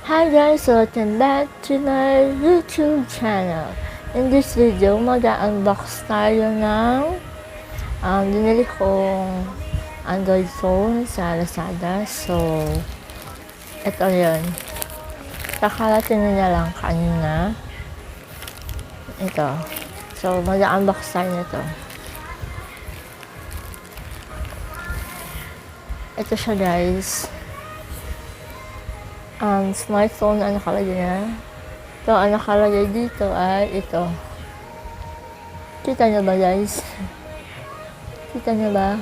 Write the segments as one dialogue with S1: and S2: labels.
S1: Hi guys! Welcome back to my YouTube channel. In this video, mag-unbox tayo ng binili kong Android phone sa Lazada. So, ito yun. Kakalatin niya lang kanina. Ito. So, mag-unbox tayo nito. Ito siya guys. Smartphone ang nakalagay niya. Ito, ang nakalagay dito ay ito. Kita nyo ba guys? Kita nyo ba?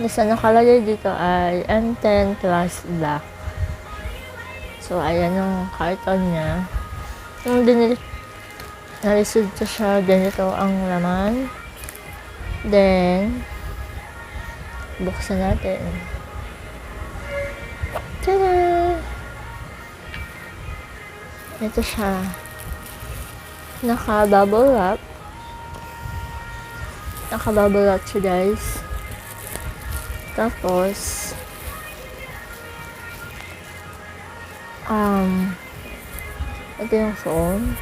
S1: Nasa nakalagay dito ay M10 Plus Black. So, ayan yung carton niya. Yung na-receive ko siya, ganito ang laman. Then, buksan natin. Tada! Ito siya. Naka-bubble wrap. Naka-bubble wrap siya guys. Tapos, ito yung phone.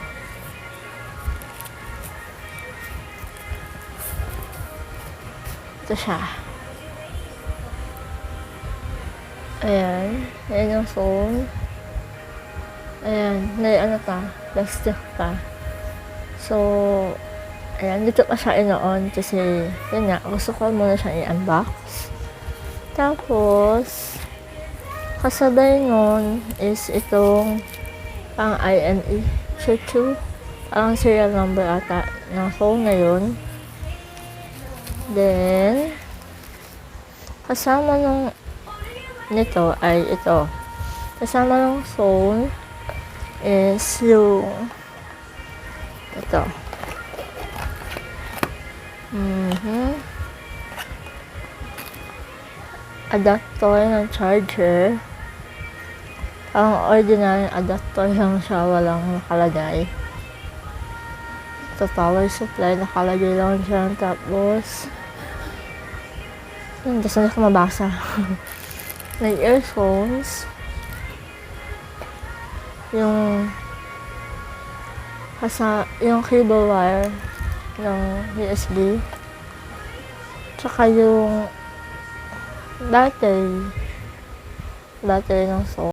S1: Ito siya. Ayan. Ayan yung phone. Ayan. May ano pa. Plastic pa. So, ayan. Dito pa siya ino-on kasi, yun nga, gusto ko muna siya i-unbox. Tapos, kasabay nun is itong pang IME. Chechu. Parang serial number ata ng phone na yun. Then, kasama nung nito ay ito. Kasama ng phone is yung ito. Adapter ng charger. Ang ordinary adapter lang siya, walang nakalagay. Ito, power supply, nakalagay lang siya. Tapos, hindi ko mabasa. May earphones. Yung cable wire ng USB. Tsaka yung battery ng phone.